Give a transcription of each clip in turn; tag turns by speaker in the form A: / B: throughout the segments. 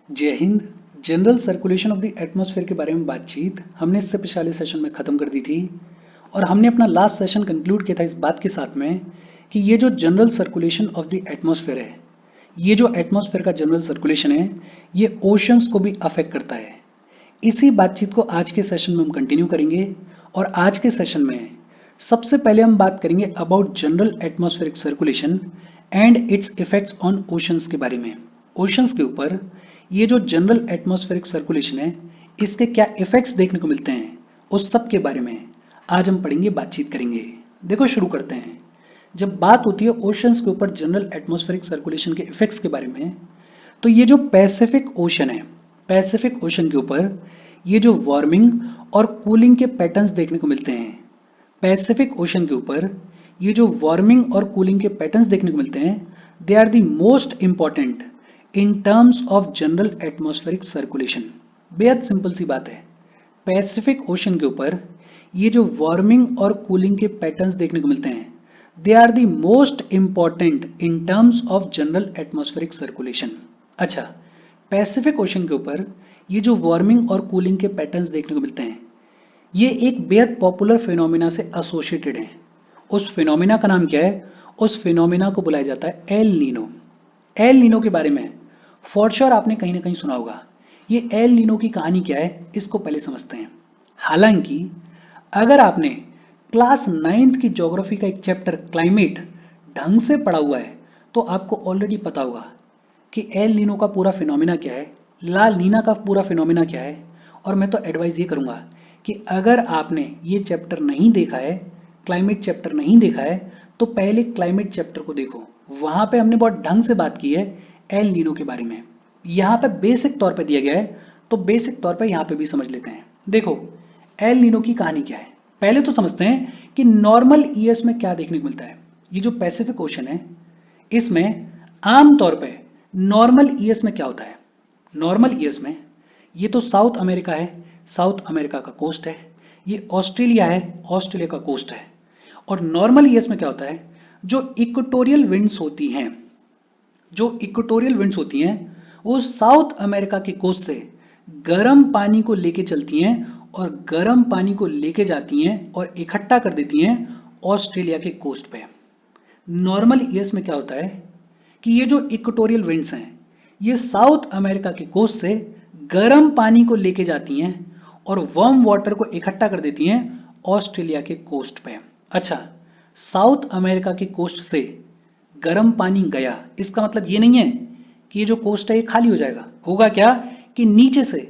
A: जय Hind. General circulation of the atmosphere के बारे में बातचीत हमने इससे पिछले सेशन में ख़त्म कर दी थी और हमने अपना लास्ट सेशन कंक्लूड किया था इस बात के साथ में कि ये जो general circulation of the atmosphere है, ये जो एटमॉस्फेयर का जनरल सर्कुलेशन है, ये ओशंस को भी अफेक्ट करता है। इसी बातचीत को आज के सेशन में हम कंटिन्यू करेंगे और आज के सेशन में सबसे पहले हम बात करेंगे about general atmospheric circulation and it's effects on oceans के बारे में। ओशंस के ऊपर ये जो जनरल एटमॉस्फेरिक सर्कुलेशन है, इसके क्या इफेक्ट्स देखने को मिलते हैं, उस सब के बारे में आज हम पढ़ेंगे, बातचीत करेंगे। देखो, शुरू करते हैं। जब बात होती है ओशंस के ऊपर जनरल एटमॉस्फेरिक सर्कुलेशन के इफेक्ट्स के बारे में, तो ये जो पैसिफिक ओशन है, पैसिफिक ओशन के ऊपर ये जो वार्मिंग और कूलिंग के पैटर्न्स देखने को मिलते हैं, पैसिफिक ओशन के ऊपर ये जो वार्मिंग और कूलिंग के पैटर्न्स देखने को मिलते हैं, they are the most important in terms of general atmospheric circulation. बेहद सिंपल सी बात है, पैसिफिक ओशन के ऊपर ये जो वार्मिंग और कूलिंग के पैटर्न्स देखने को मिलते हैं, they are the most important in terms of general atmospheric circulation. अच्छा, पैसिफिक ओशन के ऊपर ये जो वार्मिंग और कूलिंग के पैटर्न्स देखने को मिलते हैं, ये एक बेहद पॉपुलर फिनोमिना से एसोसिएटेड है। उस फिनोमिना का नाम क्या है? उस फिनोमिना को बुलाया जाता है एल नीनो। एल नीनो के बारे में फॉर श्योर आपने कहीं ना कहीं सुना होगा। ये एल नीनो की कहानी क्या है, इसको पहले समझते हैं। हालांकि अगर आपने क्लास 9th की ज्योग्राफी का एक चैप्टर क्लाइमेट ढंग से पढ़ा हुआ है, तो आपको ऑलरेडी पता होगा कि एल नीनो का पूरा फिनोमिना क्या है, ला नीना का पूरा फिनोमिना क्या है। और मैं तो एडवाइस ये करूंगा कि अगर आपने ये चैप्टर नहीं देखा है, क्लाइमेट चैप्टर नहीं देखा है, तो पहले क्लाइमेट चैप्टर को देखो। वहां पे हमने बहुत ढंग से बात की है एल नीनो के बारे में। यहाँ पे बेसिक तौर पे दिया गया है, तो बेसिक तौर पे यहाँ पे भी समझ लेते हैं। देखो, एल नीनो की कहानी क्या है, पहले तो समझते हैं कि नॉर्मल ईयर्स में क्या देखने को मिलता है। ये जो पैसिफिक ओशन है, इसमें आमतौर पे नॉर्मल ईयर्स में क्या होता है? नॉर्मल ईयर्स में ये तो साउथ अमेरिका है, साउथ अमेरिका का कोस्ट है। ये ऑस्ट्रेलिया है, ऑस्ट्रेलिया का कोस्ट है। और नॉर्मल ईयर्स में क्या होता है? जो इक्वेटोरियल विंड्स होती हैं, जो इक्वेटोरियल विंड्स होती हैं, वो साउथ अमेरिका के कोस्ट से गर्म पानी को लेके चलती हैं और गर्म पानी को लेके जाती हैं और इकट्ठा कर देती हैं ऑस्ट्रेलिया के कोस्ट पे। नॉर्मल ईयर्स में क्या होता है कि ये जो इक्वेटोरियल विंड्स हैं, ये साउथ अमेरिका के कोस्ट से गर्म पानी को लेके जाती हैं और वार्म वाटर को इकट्ठा कर देती हैं ऑस्ट्रेलिया के कोस्ट पे। अच्छा, साउथ अमेरिका के कोस्ट से गर्म पानी गया, इसका मतलब ये नहीं है कि ये जो कोस्ट है ये खाली हो जाएगा। होगा क्या कि नीचे से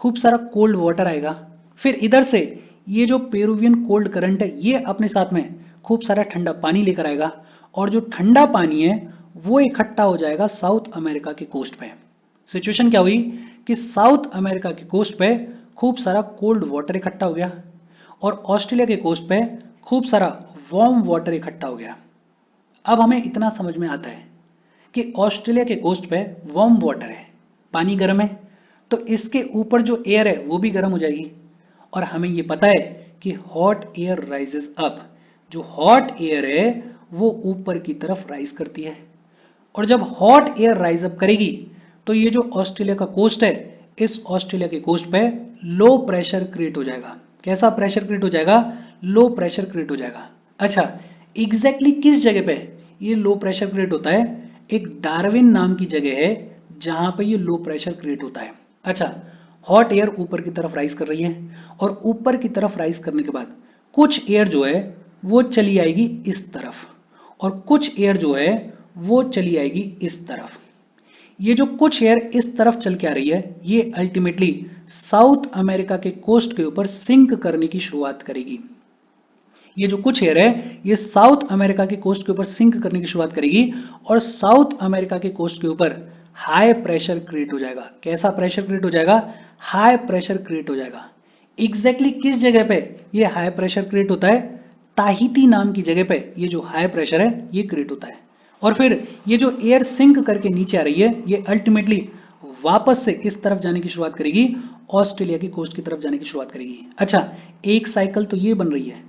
A: खूब सारा कोल्ड वाटर आएगा, फिर इधर से ये जो पेरुवियन कोल्ड करंट है, ये अपने साथ में खूब सारा ठंडा पानी लेकर आएगा और जो ठंडा पानी है वो इकट्ठा हो जाएगा साउथ अमेरिका के कोस्ट पे। सिचुएशन क्या हुई कि साउथ अमेरिका के कोस्ट पे खूब सारा कोल्ड वाटर इकट्ठा हो गया और ऑस्ट्रेलिया के कोस्ट पे खूब सारा वार्म वाटर इकट्ठा हो गया। अब हमें इतना समझ में आता है कि ऑस्ट्रेलिया के कोस्ट पे वार्म वाटर है, पानी गर्म है, तो इसके ऊपर जो एयर है वो भी गर्म हो जाएगी। और हमें ये पता है कि हॉट एयर राइजेस अप, जो हॉट एयर है वो ऊपर की तरफ राइज करती है। और जब हॉट एयर राइज अप करेगी, तो ये जो ऑस्ट्रेलिया का कोस्ट है, इस ऑस्ट्रेलिया के कोस्ट पे लो प्रेशर क्रिएट हो जाएगा। कैसा प्रेशर क्रिएट हो जाएगा? लो प्रेशर क्रिएट हो जाएगा। अच्छा, एग्जैक्टली किस जगह पे ये लो प्रेशर क्रिएट होता है? एक डार्विन नाम की जगह है जहां पे ये लो प्रेशर क्रिएट होता है। अच्छा, हॉट एयर ऊपर की तरफ राइज कर रही है और ऊपर की तरफ राइज करने के बाद कुछ एयर जो है वो चली आएगी इस तरफ और कुछ एयर जो है वो चली आएगी इस तरफ। ये जो कुछ एयर इस तरफ चल के आ रही है, ये अल्टीमेटली साउथ अमेरिका के कोस्ट के ऊपर सिंक करने की शुरुआत करेगी। ये जो कुछ एयर है ये साउथ अमेरिका के कोस्ट के ऊपर सिंक करने की शुरुआत करेगी और साउथ अमेरिका के कोस्ट के ऊपर हाई प्रेशर क्रिएट हो जाएगा। कैसा प्रेशर क्रिएट हो जाएगा? हाई प्रेशर क्रिएट हो जाएगा। एग्जैक्टली किस जगह पे ये हाई प्रेशर क्रिएट होता है? ताहिती नाम की जगह पे ये जो हाई प्रेशर है ये क्रिएट होता है। और फिर ये जो एयर सिंक करके नीचे आ रही है, ये अल्टीमेटली वापस से किस तरफ जाने की शुरुआत करेगी? ऑस्ट्रेलिया की कोस्ट की तरफ जाने की शुरुआत करेगी। अच्छा, एक साइकिल तो ये बन रही है,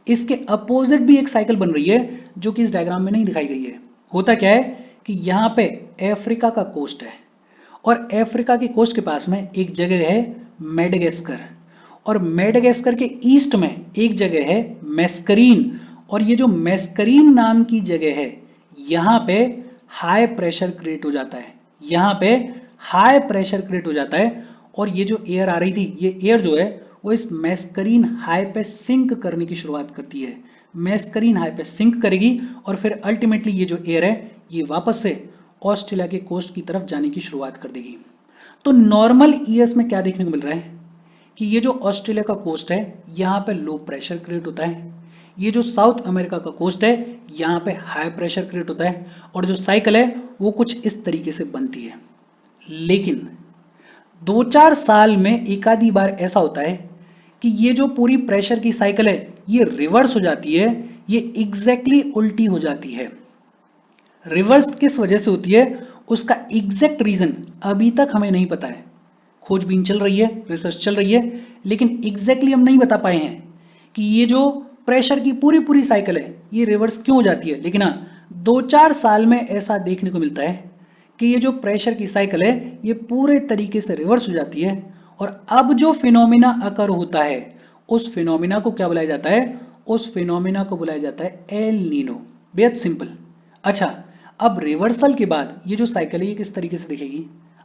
A: इसके अपोजिट भी एक साइकिल बन रही है जो कि इस डायग्राम में नहीं दिखाई गई है। होता क्या है कि यहाँ पे अफ्रीका का कोस्ट है और अफ्रीका की कोस्ट के पास में एक जगह है मेडागास्कर, और मेडागास्कर के ईस्ट में एक जगह है मैस्करीन, और ये जो मैस्करीन नाम की जगह है यहाँ पे हाई प्रेशर क्रिएट हो जाता है, यहाँ पे हाई प्रेशर क्रिएट हो जाता है, और ये जो एयर आ रही थी ये एयर जो है वो इस मैस्करीन हाई पे सिंक करने की शुरुआत करती है, मैस्करीन हाई पे सिंक करेगी और फिर अल्टीमेटली ये जो एयर है ये वापस से ऑस्ट्रेलिया के कोस्ट की तरफ जाने की शुरुआत कर देगी। तो नॉर्मल ईयर्स में क्या देखने को मिल रहा है कि ये जो ऑस्ट्रेलिया का कोस्ट है यहाँ पे लो प्रेशर क्रिएट होता है, ये जो साउथ अमेरिका का कोस्ट है यहाँ पे हाई प्रेशर क्रिएट होता है, और जो साइकिल है वो कुछ इस तरीके से बनती है। लेकिन 2-4 साल में एक आधी बार ऐसा होता है कि ये जो पूरी प्रेशर की साइकिल है ये रिवर्स हो जाती है, ये एग्जैक्टली उल्टी हो जाती है। रिवर्स किस वजह से होती है उसका एग्जैक्ट रीजन अभी तक हमें नहीं पता है, खोजबीन चल रही है, रिसर्च चल रही है, लेकिन एग्जैक्टली हम नहीं बता पाए हैं कि ये जो प्रेशर की पूरी पूरी साइकिल है ये रिवर्स क्यों हो जाती है। लेकिन हाँ, 2-4 साल में ऐसा देखने को मिलता है कि ये जो प्रेशर की साइकिल है ये पूरे तरीके से रिवर्स हो जाती है, और अब जो फिनोमिना अकर होता है उस फिनोमिना को क्या बुलाया जाता है, उस फिनोमिना को बुलाया जाता है एल नीनो। बेहद सिंपल। अच्छा, अब रिवर्सल के बाद ये जो साइकिल है ये किस तरीके से दिखेगी,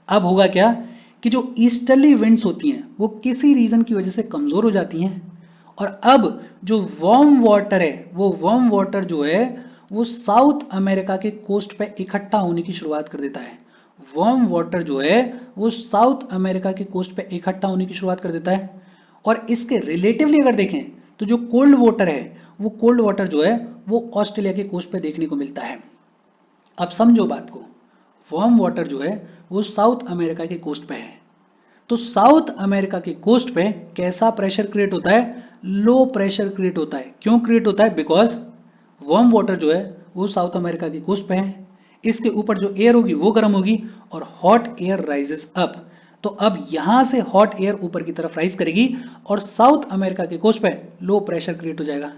A: अब होगा क्या कि जो ईस्टर्ली विंड्स होती हैं वो किसी रीजन की वजह से कमजोर हो जाती हैं, और अब जो वार्म वाटर है वो वार्म वाटर जो है वो साउथ अमेरिका के कोस्ट पे इकट्ठा होने की शुरुआत कर देता है, वार्म वाटर जो है वो साउथ अमेरिका के कोस्ट पे इकट्ठा होने की शुरुआत कर देता है। और इसके रिलेटिवली अगर देखें तो जो कोल्ड वाटर है वो कोल्ड वाटर जो है वो ऑस्ट्रेलिया के कोस्ट पे देखने को मिलता है। अब समझो बात को, वार्म वाटर जो है वो साउथ अमेरिका के कोस्ट पे है, तो साउथ अमेरिका के कोस्ट पे कैसा प्रेशर क्रिएट होता है, लो प्रेशर क्रिएट होता है। क्यों क्रिएट होता है, बिकॉज वार्म वाटर जो है वो साउथ अमेरिका की कोस्ट पे है, इसके ऊपर जो एयर होगी वो गर्म होगी और हॉट एयर राइजेस अप, तो अब यहां से हॉट एयर ऊपर की तरफ राइज करेगी और साउथ अमेरिका के कोस्ट पे लो प्रेशर क्रिएट हो जाएगा।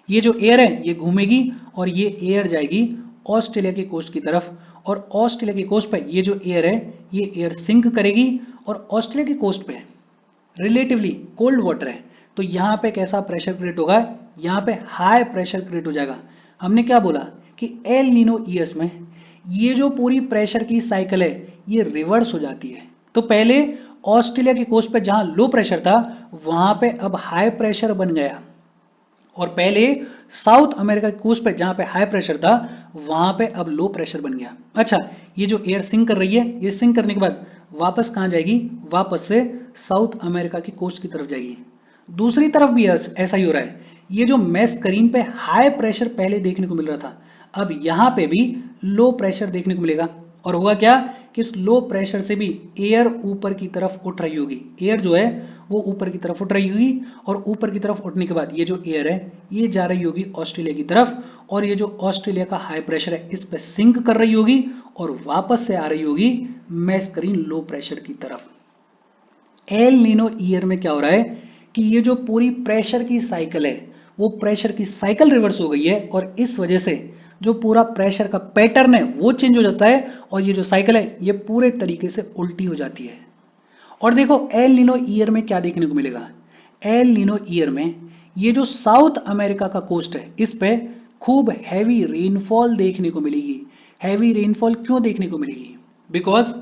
A: ये जो एयर है ये घूमेगी और ये एयर जाएगी ऑस्ट्रेलिया के कोस्ट की तरफ, और ऑस्ट्रेलिया के कोस्ट पे ये जो एयर है ये एयर सिंक करेगी, और ऑस्ट्रेलिया के कोस्ट पे रिलेटिवली कोल्ड वाटर है, तो यहाँ पे कैसा प्रेशर क्रिएट होगा, यहाँ पे हाई प्रेशर क्रिएट हो जाएगा। हमने क्या बोला कि एल नीनो ईयर्स में ये जो पूरी प्रेशर की साइकिल है ये रिवर्स हो जाती है। तो पहले ऑस्ट्रेलिया की कोस्ट पे जहां लो प्रेशर था वहां पे अब हाई प्रेशर बन गया, और पहले साउथ अमेरिका की कोस्ट पे जहां पे हाई प्रेशर था वहां पे अब लो प्रेशर बन गया। अच्छा, ये जो एयर सिंक कर रही है ये सिंक करने के बाद वापस कहां जाएगी, वापस से साउथ अमेरिका की कोस्ट की तरफ जाएगी। दूसरी तरफ भी ऐसा ही हो रहा है, ये जो मैस्करीन पे हाई प्रेशर पहले देखने को मिल रहा था अब यहां पे भी लो प्रेशर देखने को मिलेगा, और होगा क्या कि इस लो प्रेशर से भी एयर ऊपर की तरफ उठ रही होगी, एयर जो है वो ऊपर की तरफ उठ रही होगी, और ऊपर की तरफ उठने के बाद ये जो एयर है ये जा रही होगी ऑस्ट्रेलिया की तरफ, और ये जो ऑस्ट्रेलिया का हाई प्रेशर है इस पे सिंक कर रही होगी और वापस से आ रही होगी मैस्करीन लो प्रेशर की तरफ। एल नीनो ईयर में क्या हो रहा है कि ये जो पूरी प्रेशर की साइकिल है वो प्रेशर की साइकिल रिवर्स हो गई है, और इस वजह से जो पूरा प्रेशर का पैटर्न है वो चेंज हो जाता है, और ये जो साइकिल है ये पूरे तरीके से उल्टी हो जाती है। और देखो एल नीनो ईयर में क्या देखने को मिलेगा, एल नीनो ईयर में ये जो साउथ अमेरिका का कोस्ट है इस पे खूब हैवी रेनफॉल देखने को मिलेगी। हैवी रेनफॉल क्यों देखने को मिलेगी, बिकॉज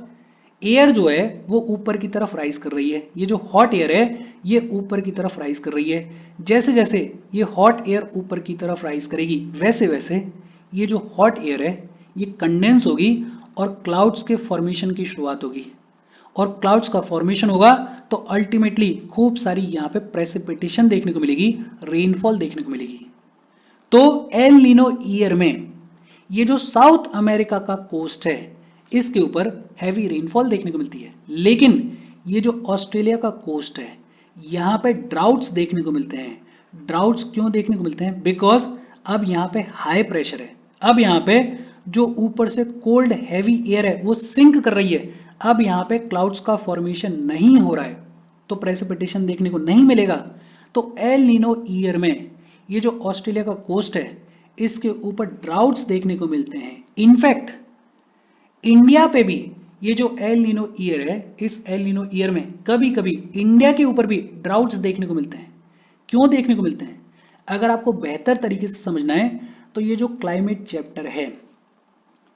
A: एयर जो है वो ऊपर की तरफ राइज कर रही है, ये जो हॉट एयर है ये ऊपर की तरफ राइज कर रही है। जैसे जैसे ये हॉट एयर ऊपर की तरफ राइज करेगी वैसे वैसे ये जो हॉट एयर है ये कंडेंस होगी और क्लाउड्स के फॉर्मेशन की शुरुआत होगी, और क्लाउड्स का फॉर्मेशन होगा तो अल्टीमेटली खूब सारी यहाँ पे प्रेसिपिटेशन देखने को मिलेगी, रेनफॉल देखने को मिलेगी। तो एल नीनो ईयर में ये जो साउथ अमेरिका का कोस्ट है इसके ऊपर हैवी रेनफॉल देखने को मिलती है, लेकिन ये जो ऑस्ट्रेलिया का कोस्ट है यहाँ पे ड्राउट्स देखने को मिलते हैं। ड्राउट्स क्यों देखने को मिलते हैं, बिकॉज अब यहाँ पे हाई प्रेशर है, अब यहाँ पे जो ऊपर से कोल्ड हैवी एयर है वो सिंक कर रही है, अब यहाँ पे क्लाउड्स का फॉर्मेशन नहीं हो रहा है तो प्रेसिपिटेशन देखने को नहीं मिलेगा। तो एल नीनो ईयर में ये जो ऑस्ट्रेलिया का कोस्ट है इसके ऊपर ड्राउट्स देखने को मिलते हैं। इनफैक्ट इंडिया पे भी ये जो एल नीनो ईयर है, इस एल नीनो ईयर में कभी कभी इंडिया के ऊपर भी ड्राउट्स देखने को मिलते हैं। क्यों देखने को मिलते हैं? अगर आपको बेहतर तरीके से समझना है तो ये जो क्लाइमेट चैप्टर है,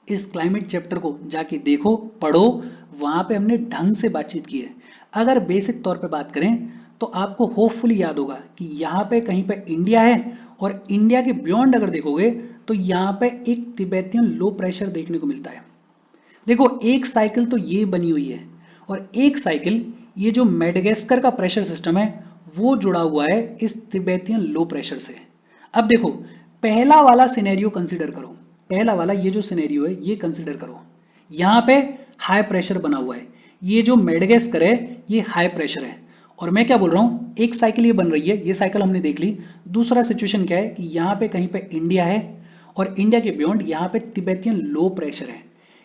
A: इस क्लाइमेट चैप्टर को जाके देखो, पढ़ो, वहां पे हमने ढंग से बातचीत की है। अगर बेसिक तौर पे बात करें तो आपको होपफुली याद होगा कि यहाँ पे कहीं पे इंडिया है और इंडिया के बियॉन्ड अगर देखोगे तो यहाँ पे एक तिब्बतियन लो प्रेशर देखने को मिलता है। देखो, एक साइकिल तो ये बनी हुई है और एक साइकिल ये जो मेडागास्कर का प्रेशर सिस्टम है वो जुड़ा हुआ है इस तिब्बतियन लो प्रेशर से। अब देखो, पहला वाला सिनेरियो कंसीडर करो, पहला वाला ये जो सिनेरियो है ये कंसीडर करो। यहाँ पे हाई प्रेशर बना हुआ है, ये जो मेडागास्कर है ये हाई प्रेशर है। और मैं क्या बोल रहा हूँ, एक साइकिल ये बन रही है, ये साइकिल हमने देख ली। दूसरा सिचुएशन क्या है कि यहाँ पे कहीं पे इंडिया है और इंडिया के बियॉन्ड यहाँ पे तिब्बतियन लो प्रेशर है।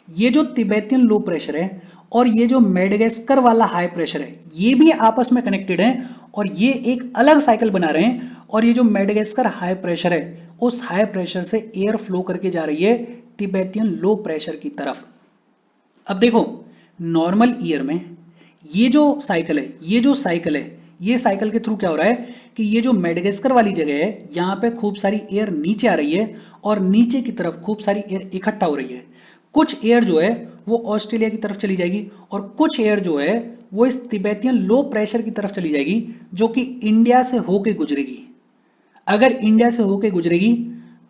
A: ये जो तिब्बतियन लो प्रेशर है और ये जो मेडागास्कर वाला हाई प्रेशर है ये भी आपस में कनेक्टेड है और ये एक अलग साइकिल बना रहे हैं। और ये जो मेडागास्कर हाई प्रेशर है उस हाई प्रेशर से एयर फ्लो करके जा रही है तिब्बतियन लो प्रेशर की तरफ। अब देखो, नॉर्मल ईयर में ये जो साइकिल है, ये साइकिल के थ्रू क्या हो रहा है कि ये जो मेडागास्कर वाली जगह है यहाँ पे खूब सारी एयर नीचे आ रही है और नीचे की तरफ खूब सारी एयर इकट्ठा हो रही है। कुछ एयर जो है वो ऑस्ट्रेलिया की तरफ चली जाएगी और कुछ एयर जो है वो इस तिब्बतियन लो प्रेशर की तरफ चली जाएगी जो कि इंडिया से होके गुजरेगी। अगर इंडिया से होके गुजरेगी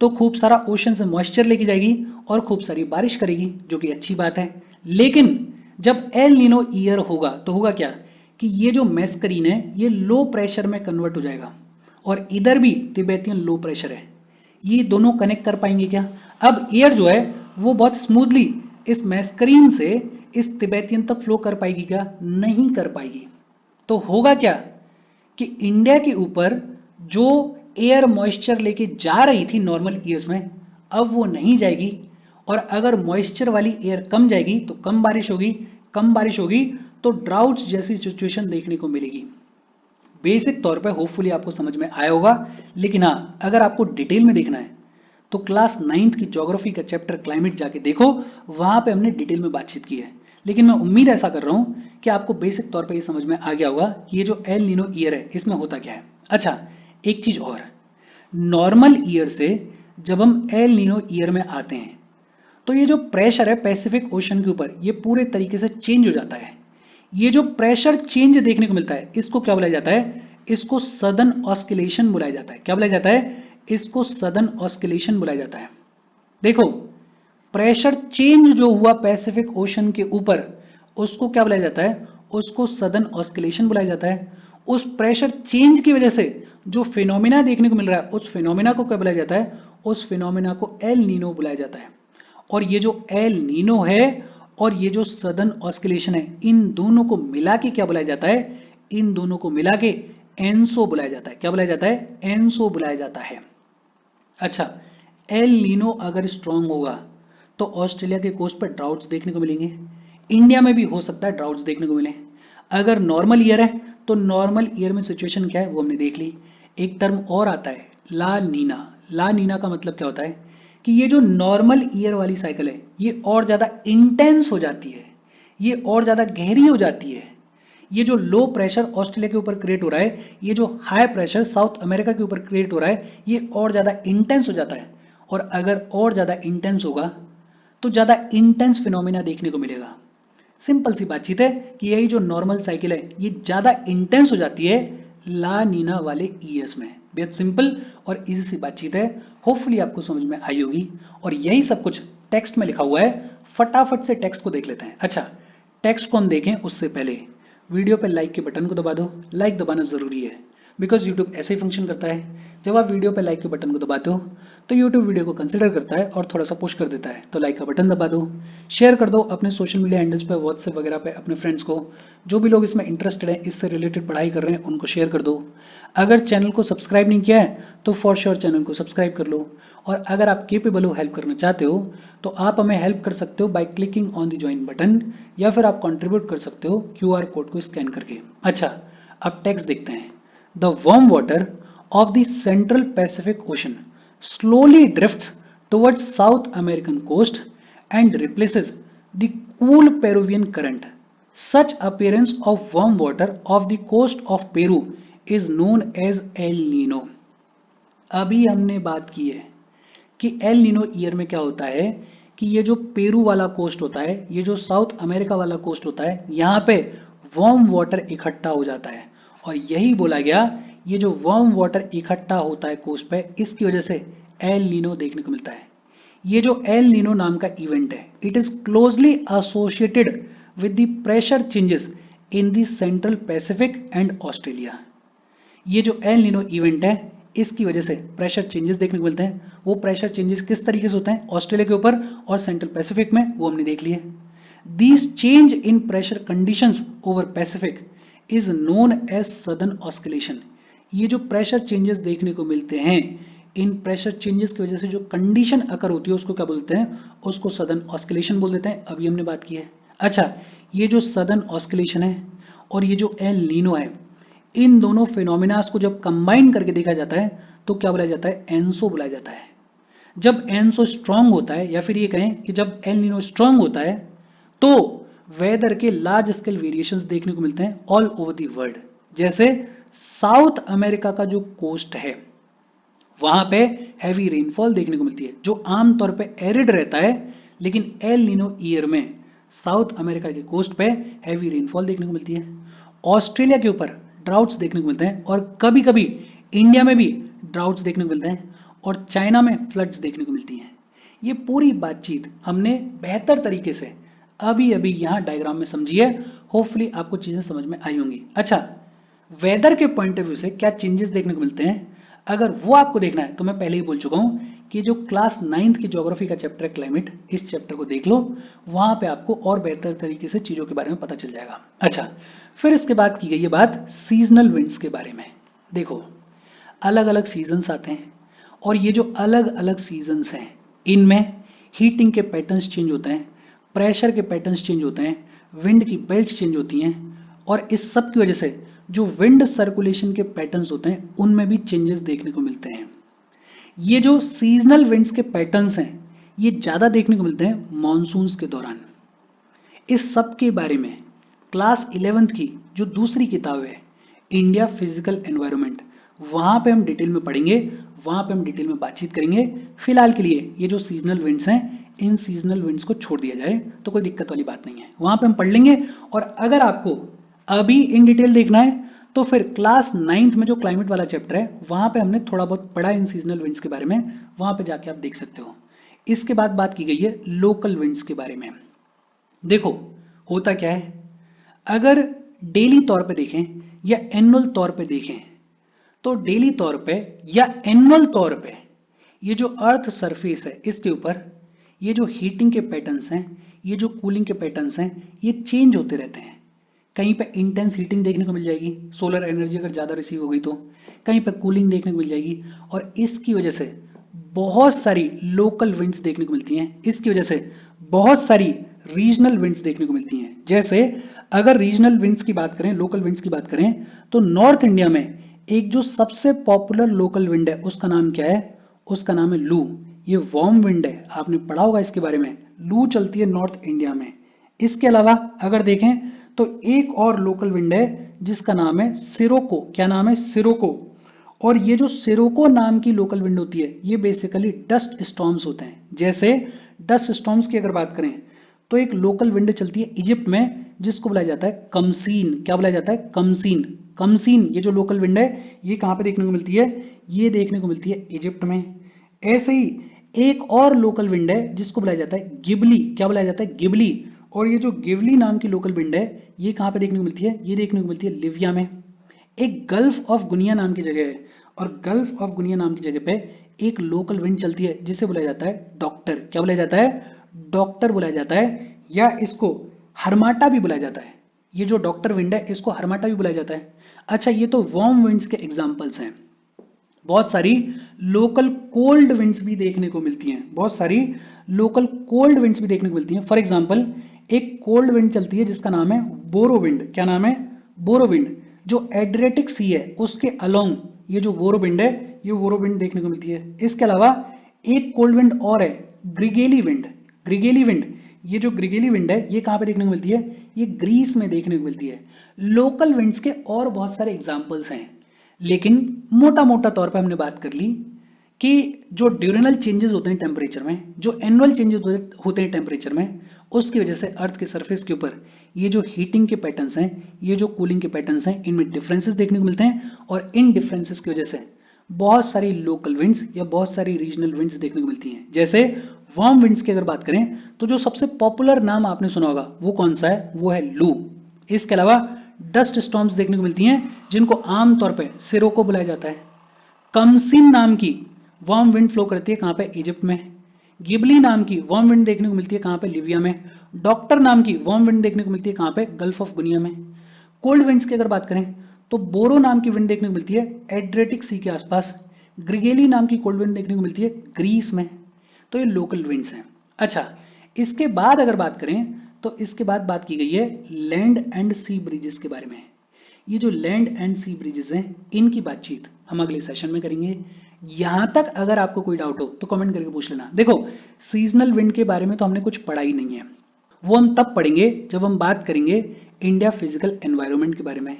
A: तो खूब सारा ओशन से मॉइस्चर लेके जाएगी और खूब सारी बारिश करेगी, जो कि अच्छी बात है। लेकिन जब एल नीनो ईयर होगा तो होगा क्या कि ये जो मैस्करीन है ये लो प्रेशर में कन्वर्ट हो जाएगा और इधर भी तिब्बतियन लो प्रेशर है। ये दोनों कनेक्ट कर पाएंगे क्या? अब एयर जो है वो बहुत स्मूथली इस मैस्करीन से इस तिब्बतियन तक फ्लो कर पाएगी क्या? नहीं कर पाएगी। तो होगा क्या कि इंडिया के ऊपर जो एयर मॉइस्चर लेके जा रही थी नॉर्मल ईयर्स में, अब वो नहीं जाएगी। और अगर मॉइस्चर वाली एयर कम जाएगी तो कम बारिश होगी, कम बारिश होगी तो ड्राउट्स जैसी सिचुएशन देखने को मिलेगी। बेसिक तौर पे होपफुली आपको समझ में आया होगा। लेकिन हाँ, अगर आपको डिटेल में देखना है तो क्लास 9th की ज्योग्राफी का चैप्टर क्लाइमेट जाके देखो, वहां पे हमने डिटेल में बातचीत की है। लेकिन मैं उम्मीद ऐसा कर रहा हूं कि आपको बेसिक तौर पे ये समझ में आ गया होगा कि ये जो एल नीनो ईयर है इसमें होता क्या है। अच्छा, एक चीज और, नॉर्मल ईयर से जब हम एल नीनो ईयर में आते हैं तो ये जो प्रेशर है पैसिफिक ओशन के ऊपर ये पूरे तरीके से चेंज हो जाता है। ये जो प्रेशर चेंज देखने को मिलता है इसको क्या बुलाया जाता है? इसको सदर्न ऑस्किलेशन बुलाया जाता है। क्या बुलाया जाता है? इसको सदर्न ऑस्किलेशन बुलाया जाता है। देखो, प्रेशर चेंज जो हुआ पैसिफिक ओशन के ऊपर उसको क्या बुलाया जाता है? उसको सदर्न ऑस्किलेशन बुलाया जाता है। उस प्रेशर चेंज की वजह से जो फिनोमिना देखने को मिल रहा है उस फिनोमिना को क्या बुलाया जाता है? उस फिनोमिना को एल नीनो बुलाया जाता है। और ये जो एल नीनो है और ये जो सदर्न ऑस्किलेशन है इन दोनों को मिला के क्या बुलाया जाता है? इन दोनों को मिला के एनसो बुलाया जाता है। क्या बुलाया जाता है? एनसो बुलाया जाता है। अच्छा, एल नीनो अगर स्ट्रांग होगा तो ऑस्ट्रेलिया के कोस्ट पर ड्राउट्स देखने को मिलेंगे, इंडिया में भी हो सकता है ड्राउट्स देखने को मिले। अगर नॉर्मल ईयर है तो नॉर्मल ईयर में सिचुएशन क्या है वो हमने देख ली। एक टर्म और आता है ला नीना। ला नीना का मतलब क्या होता है कि ये जो नॉर्मल ईयर वाली साइकिल है ये और ज्यादा इंटेंस हो जाती है, ये और ज्यादा गहरी हो जाती है। ये जो लो प्रेशर ऑस्ट्रेलिया के ऊपर क्रिएट हो रहा है, ये जो हाई प्रेशर साउथ अमेरिका के ऊपर क्रिएट हो रहा है, ये और ज्यादा इंटेंस हो जाता है। और अगर और ज्यादा इंटेंस होगा तो ज्यादा इंटेंस फिनोमिना देखने को मिलेगा। सिंपल सी बातचीत है कि यही जो नॉर्मल साइकिल है ये ज्यादा इंटेंस हो जाती है ला नीना वाले ईयर्स में। बेहद सिंपल और इजी सी बातचीत है, होपफुली आपको समझ में आई होगी। और यही सब कुछ टेक्स्ट में लिखा हुआ है, फटाफट से टेक्स्ट को देख लेते हैं। अच्छा, टेक्स्ट को हम देखें उससे पहले वीडियो पे लाइक के बटन को दबा दो। लाइक दबाना जरूरी है बिकॉज यूट्यूब ऐसे ही फंक्शन करता है, जब आप वीडियो पे लाइक के बटन को दबाते हो तो यूट्यूब वीडियो को कंसिडर करता है और थोड़ा सा पुश कर देता है। तो लाइक का बटन दबा दो, शेयर कर दो अपने सोशल मीडिया हैंडल्स पे, व्हाट्सएप वगैरह पे अपने फ्रेंड्स को। जो भी लोग इसमें इंटरेस्टेड हैं, इससे रिलेटेड पढ़ाई कर रहे हैं, उनको शेयर कर दो। अगर चैनल को सब्सक्राइब नहीं किया है तो फॉर श्योर चैनल को सब्सक्राइब कर लो। और अगर आप केपेबल हो हेल्प करना चाहते हो तो आप हमें हेल्प कर सकते हो by clicking on the join button, या फिर आप कंट्रीब्यूट कर सकते हो क्यूआर कोड को स्कैन करके। अच्छा, अब टेक्स्ट देखते हैं। The warm water of the central Pacific ocean slowly drifts towards South American coast and replaces the cool Peruvian current. Such appearance of warm water off the coast of Peru is known as El Nino. अभी हमने बात की है कि El Nino year में क्या होता है कि ये जो पेरू वाला कोस्ट होता है, ये जो साउथ अमेरिका वाला कोस्ट होता है, यहाँ पे वार्म वाटर इकट्ठा हो जाता है और यही बोला गया, ये जो वार्म वाटर इकट्ठा होता है कोस्ट पे, इसकी वजह से एल नीनो देखने को मिलता है। ये जो एल नीनो नाम का इवेंट है, it is closely associated with the pressure changes in the central Pacific and Australia. ये जो एल नीनो इवेंट है, इसकी वजह से प्रेशर चेंजेस देखने को मिलते हैं। वो प्रेशर चेंजेस किस तरीके से होते हैं ऑस्ट्रेलिया के ऊपर और सेंट्रल पैसिफिक में, वो हमने देख लिए। These change in pressure conditions over Pacific is known as southern oscillation. ये जो प्रेशर चेंजेस देखने को मिलते हैं, इन प्रेशर चेंजेस की वजह से जो कंडीशन अकर होती है उसको क्या बोलते हैं, उसको सदर्न ऑस्किलेशन बोल देते हैं। अभी हमने बात की है। अच्छा, ये जो सदर्न ऑस्किलेशन है और ये जो एल नीनो है, इन दोनों फिनोमिनास को जब कंबाइन करके देखा जाता है तो क्या बुलाया जाता है, एनसो बुलाया जाता है। जब एनसो स्ट्रांग होता है, या फिर ये कहें कि जब एल नीनो स्ट्रांग होता है, तो वेदर के लार्ज स्केल वेरिएशंस देखने को मिलते हैं ऑल ओवर द वर्ल्ड। जैसे साउथ अमेरिका का जो कोस्ट है, वहां पे हैवी रेनफॉल देखने को मिलती है जो आमतौर पे एरिड रहता है, लेकिन एल नीनो ईयर में साउथ अमेरिका के कोस्ट पे हैवी रेनफॉल देखने को मिलती है। ऑस्ट्रेलिया के ऊपर ड्राउट्स देखने को मिलते हैं और कभी कभी इंडिया में भी ड्राउट्स देखने को मिलते हैं और चाइना में फ्लड्स देखने को मिलती हैं। ये पूरी बातचीत हमने बेहतर तरीके से अभी अभी यहाँ डायग्राम में समझी है। होपफुली आपको चीजें समझ में आई होंगी। अच्छा, वेदर के पॉइंट ऑफ व्यू से क्या चेंजेस देखने को मिलते हैं, अगर वो आपको देखना है तो मैं पहले ही बोल चुका हूं कि जो क्लास 9th की ज्योग्राफी का चैप्टर है क्लाइमेट, इस चैप्टर को देख लो, वहां पे आपको और बेहतर तरीके से चीजों के बारे में पता चल जाएगा। अच्छा, फिर इसके बाद की गई है बात सीजनल विंड्स के बारे में। देखो, अलग अलग सीजन्स आते हैं और ये जो अलग अलग सीजन्स हैं, इनमें हीटिंग के पैटर्न्स चेंज होते हैं, प्रेशर के पैटर्न्स चेंज होते हैं, विंड की बेल्ट्स चेंज होती हैं और इस सब की वजह से जो विंड सर्कुलेशन के पैटर्न्स होते हैं उनमें भी चेंजेस देखने को मिलते हैं। ये जो सीजनल विंड्स के पैटर्न्स हैं, ये ज्यादा देखने को मिलते हैं मॉनसून्स के दौरान। इस सब के बारे में क्लास 11th की जो दूसरी किताब है, इंडिया फिजिकल एनवायरनमेंट, वहां पे हम डिटेल में पढ़ेंगे, वहां पे हम डिटेल में बातचीत करेंगे। फिलहाल के लिए ये जो सीजनल विंड्स हैं, इन सीजनल विंड्स को छोड़ दिया जाए तो कोई दिक्कत वाली बात नहीं है, वहां पे हम पढ़ लेंगे। और अगर आपको अभी इन डिटेल देखना है तो फिर क्लास 9th में जो क्लाइमेट वाला चैप्टर है, वहां पे हमने थोड़ा बहुत पढ़ा इन सीजनल विंड्स के बारे में, वहां पे जाके आप देख सकते हो। इसके बाद बात की गई है लोकल विंड्स के बारे में। देखो, होता क्या है, अगर डेली तौर पे देखें या एनुअल तौर पे देखें, तो डेली तौर पे या एनुअल तौर पे ये जो अर्थ सरफेस है, इसके ऊपर ये जो हीटिंग के पैटर्न्स हैं, ये जो कूलिंग के पैटर्न्स हैं, ये चेंज होते रहते हैं। कहीं पे इंटेंस हीटिंग देखने को मिल जाएगी, सोलर एनर्जी अगर ज़्यादा रिसीव हो गई तो, कहीं पे कूलिंग देखने को मिल जाएगी और इसकी वजह से बहुत सारी लोकल विंड्स देखने को मिलती हैं। इसकी वजह से बहुत सारी रीजनल विंड्स देखने को मिलती हैं। जैसे अगर रीजनल विंड्स की बात करें, लोकल विंड्स की बात करें, तो नॉर्थ इंडिया में एक जो सबसे पॉपुलर लोकल विंड है उसका नाम क्या है, उसका नाम है लू। ये वार्म विंड है, आपने पढ़ा होगा इसके बारे में, लू चलती है नॉर्थ इंडिया में। इसके अलावा अगर देखें तो एक और लोकल विंड है जिसका नाम है सिरोको। क्या नाम है, सिरोको। और ये जो सिरोको नाम की लोकल विंड होती है, ये बेसिकली डस्ट स्टॉर्म्स होते हैं। जैसे डस्ट स्टॉर्म्स की अगर बात करें तो एक लोकल विंड चलती है इजिप्ट में जिसको बुलाया जाता है कमसीन। क्या बुलाया जाता है, कमसीन। कमसीन ये जो लोकल विंड है, ये कहां पे देखने को मिलती है, ये देखने को मिलती है इजिप्ट में। ऐसे ही एक और लोकल विंड है जिसको बुलाया जाता है गिबली। क्या बुलाया जाता है, गिबली। और ये जो गिबली नाम की लोकल विंड है, ये कहां पे देखने को मिलती है, ये देखने को मिलती है लिबिया में। एक गल्फ ऑफ गुनिया नाम की जगह है और गल्फ ऑफ गुनिया नाम की जगह पे एक लोकल विंड चलती है जिसे बुलाया जाता है डॉक्टर। क्या बुलाया जाता है, डॉक्टर बुलाया जाता है, या इसको हरमाटा भी बुलाया जाता है। ये जो डॉक्टर विंड है इसको हरमाटा भी बुलाया जाता है। अच्छा, ये तो वार्म विंड्स के एग्जांपल्स हैं। बहुत सारी लोकल कोल्ड विंड्स भी देखने को मिलती हैं, बहुत सारी लोकल कोल्ड विंड्स भी देखने को मिलती हैं। फॉर एग्जांपल, एक कोल्ड विंड चलती है जिसका नाम है बोरो विंड। क्या नाम है, बोरो विंड। जो एड्रियाटिक सी है उसके अलोंग ये जो बोरो विंड है, ये बोरो विंड देखने को मिलती है। इसके अलावा एक कोल्ड विंड और है, ग्रिगेली विंड। ग्रिगेली विंड ये जो ग्रिगेली विंड है ये कहाँ पे देखने को मिलती है? ये ग्रीस में देखने को मिलती है। लोकल विंड्स के और बहुत सारे एग्जाम्पल्स हैं, लेकिन मोटा मोटा तौर पे हमने बात कर ली कि जो ड्यूरेनल चेंजेस होते हैं टेम्परेचर में, जो एनुअल चेंजेस होते हैं टेम्परेचर में, उसकी वजह से अर्थ के सरफेस के ऊपर ये जो हीटिंग के पैटर्न्स हैं, ये जो कूलिंग के पैटर्न्स हैं, इनमें डिफरेंसेस देखने को मिलते हैं। और इन डिफरेंसेस की वजह से बहुत सारी लोकल विंड्स या बहुत सारी रीजनल विंड्स देखने को मिलती हैं। जैसे वार्म विंड्स की अगर बात करें तो जो सबसे पॉपुलर नाम आपने सुना होगा वो कौन सा है? वो है लू। इसके अलावा डस्ट स्टॉर्म्स देखने को मिलती हैं, जिनको आमतौर पर सिरोको बुलाया जाता है। कमसिन नाम की वार्म विंड फ्लो करती है कहां पे? इजिप्ट में। गिबली नाम की वार्म विंड देखने को मिलती है कहां पे? लिबिया में। डॉक्टर नाम की वार्म विंड देखने को मिलती है कहां पे? गल्फ ऑफ गुनिया में। कोल्ड विंड्स की अगर बात करें तो बोरो नाम की विंड देखने को मिलती है एड्रियाटिक सी के आसपास। ग्रिगेली नाम की कोल्ड विंड देखने को मिलती है ग्रीस में। तो ये लोकल विंड्स हैं। अच्छा, इसके बाद अगर बात करें तो इसके बाद बात की गई है लैंड एंड सी ब्रिजेस के बारे में। ये जो लैंड एंड सी ब्रिजेस हैं इनकी बातचीत हम अगले सेशन में करेंगे। यहां तक अगर आपको कोई डाउट हो तो कमेंट करके पूछ लेना। देखो, सीजनल विंड के बारे में तो हमने कुछ पढ़ा ही नहीं है, वो हम तब पढ़ेंगे जब हम बात करेंगे इंडिया फिजिकल एनवायरनमेंट के बारे में।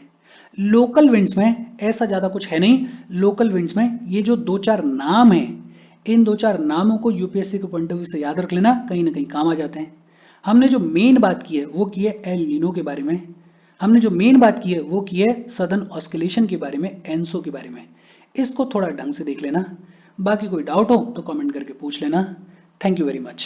A: लोकल विंड्स में ऐसा ज्यादा कुछ है नहीं। लोकल विंड्स में ये जो दो चार नाम हैं, इन दो चार नामों को यूपीएससी के पॉइंट ऑफ व्यू से याद रख लेना, कहीं ना कहीं काम आ जाते हैं। हमने जो मेन बात की है वो की है एल नीनो के बारे में। हमने जो मेन बात की है वो की है सदर्न ऑस्किलेशन के बारे में, एनसो के बारे में। इसको थोड़ा ढंग से देख लेना। बाकी कोई डाउट हो तो कमेंट करके पूछ लेना। Thank you very much.